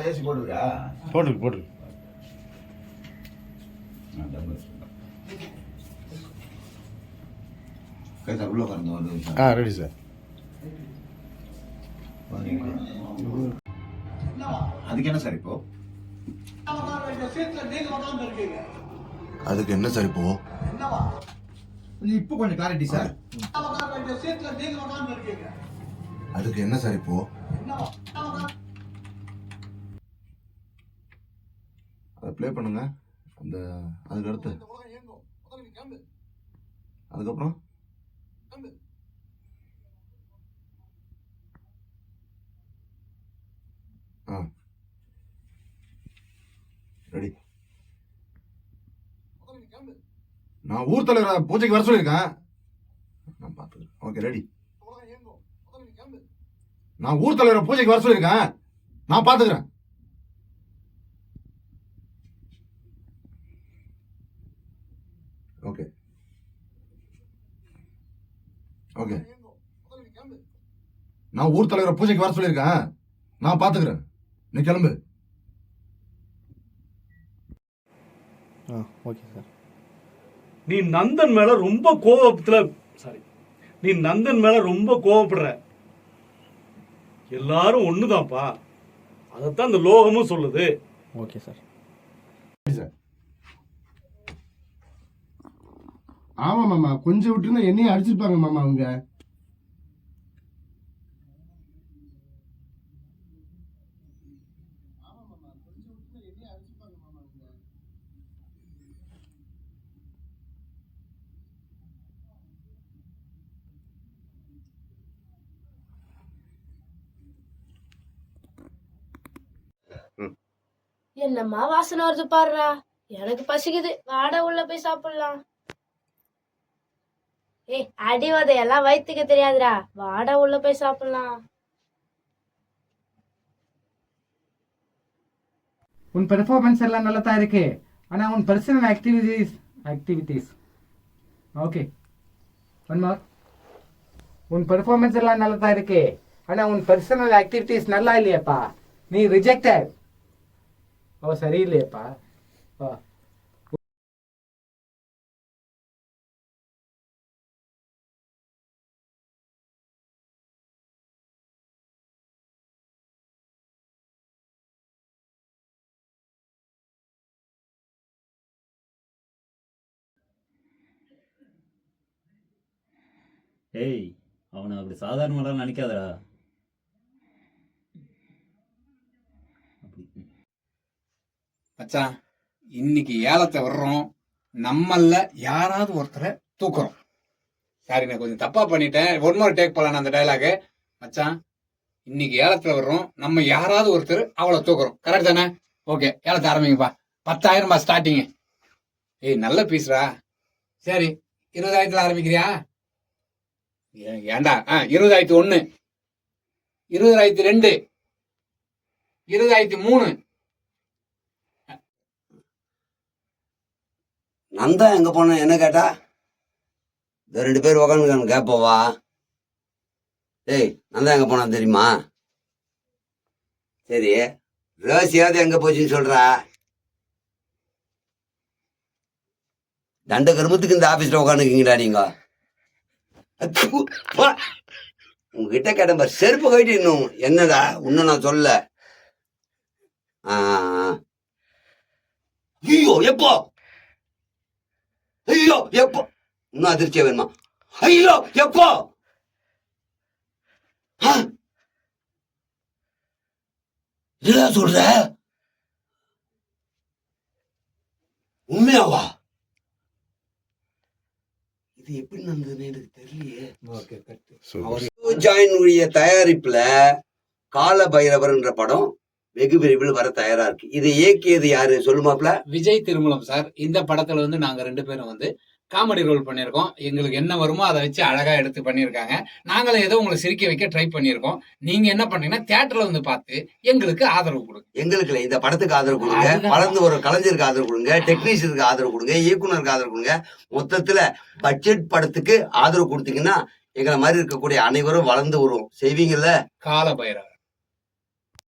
AC போட்டுருக்கா? போட்டு உள்ள உட்காந்து ரெடி சார். அதுக்கு என்ன சார் இப்போ? அதுக்கு என்ன சார் இப்போ? இப்போ கொஞ்சம் கிளாரிட்டி சார். அதுக்கு என்ன சார் இப்போ? அதை ப்ளே பண்ணுங்க. அந்த அதுக்கு அடுத்து அதுக்கப்புறம் ரெடி. நான் ஊர் தலைவர் பூஜைக்கு வர சொல்லியிருக்கேன். நான் பார்த்துக்கிறேன். Okay ready. நான் ஊர் தலைவர் பூஜைக்கு வர சொல்லியிருக்கேன். நான் பார்த்துக்கிறேன். Okay okay. நான் ஊர் தலைவர் பூஜைக்கு வர சொல்லியிருக்கேன். நான் பார்த்துக்கிறேன். நீ கிளம்பு. Okay sir. நீ நந்தன் மேல ரொம்ப கோவப்படுற. எல்லாரும் ஒண்ணுதான்ப்பா. அதத்தான் இந்த லோகமும் சொல்லுது. Okay sir. ஆமா மாமா, கொஞ்சம் விட்டுருந்தா என்னையும் அடிச்சிருப்பாங்க மாமா அவங்க. என்னம்மா வாசனை வருது பாருடா. எனக்கு பசிக்குது, வாடா உள்ள போய் சாப்பிடலாம். ஏய், அடிவதையெல்லாம் வயிற்றுக்கு தெரியாதுடா, வாடா உள்ள போய் சாப்பிடலாம். உன் பெர்ஃபார்மன்ஸ் எல்லாம் நல்லா தான் இருக்கு. ஆனா உன் personal activities okay. One more. உன் பெர்ஃபார்மன்ஸ் எல்லாம் நல்லா தான் இருக்கு. ஆனா உன் பர்சனல் ஆக்டிவிட்டீஸ் நல்லா இல்லையாப்பா. நீ ரிஜெக்டட். ஓ சரியில்லையப்பா. ஓ ஏய், அவனை அப்படி சாதாரணமாக நினைக்காதடா. மச்சான், இன்னைக்கு ஏலத்தை வர்றோம். நம்மள யாராவது ஒருத்தரை தூக்குறோம். சாரி, நான் கொஞ்சம் தப்பா பண்ணிட்டேன். ஒன் மோர் டேக் போலாம் அந்த டைலாக். மச்சான், இன்னைக்கு ஏலத்துல வர்றோம். நம்ம யாராவது ஒருத்தர் அவளை தூக்குறோம். கரெக்ட் தானே? ஓகே, ஏலத்தை ஆரம்பிங்கப்பா. 10,000 ஸ்டார்டிங். ஏய், நல்ல பீஸ்ரா. சரி, 20,000 ஆரம்பிக்கிறியா? ஏண்டா 20,001, 20,002, 20,003. நந்தா எங்க போன என்ன கேட்டா? இந்த 2 பேர் உக்காந்து கேப்பவா? ஏய், நந்தா எங்க போனா தெரியுமா? சரி, ரோசியாவது எங்க போச்சுன்னு சொல்றா? தண்ட கருமத்துக்கு இந்த ஆபீஸ்ல உட்காந்துருக்கீங்களா நீங்க? உங்ககிட்ட கேட்ட செருப்பு கட்டி இன்னும் என்னடா இன்னும் நான் சொல்ல. ஐயோ எப்போ, ஐயோ எப்போ, இன்னும் அதிர்ச்சியா வேணுமா? ஐயோ எப்போ, என்ன சொல்ற? உண்மையாவா? இது எப்படி நடந்ததுன்னு எனக்கு தெரியலையே. தயாரிப்புல கால பைரவர்ன்ற படம் வெகு விரைவில் வர தயாரா இருக்கு. இதை இயக்கியது யாரு சொல்லுமாப்ல? விஜய் திருமலம் சார். இந்த படத்துல நாங்க 2 பேரும் காமெடி ரோல் பண்ணியிருக்கோம். எங்களுக்கு என்ன வருமோ அதை வச்சு அழகா எடுத்து பண்ணியிருக்காங்க. நாங்களும் ஏதோ உங்களை சிரிக்க வைக்க ட்ரை பண்ணியிருக்கோம். நீங்க என்ன பண்ணீங்கன்னா தியேட்டர்ல வந்து பார்த்து எங்களுக்கு ஆதரவு கொடுங்க. எங்களுக்கு இல்லை, இந்த படத்துக்கு ஆதரவு கொடுங்க, வளர்ந்து ஒரு கலைஞருக்கு ஆதரவு கொடுங்க, டெக்னீஷியனுக்கு ஆதரவு கொடுங்க, இயக்குனருக்கு ஆதரவு கொடுங்க. மொத்தத்துல பட்ஜெட் படத்துக்கு ஆதரவு கொடுத்தீங்கன்னா எங்களை மாதிரி இருக்கக்கூடிய அனைவரும் வளர்ந்து வருவோம். செய்வீங்கல்ல? கால பைரவர்.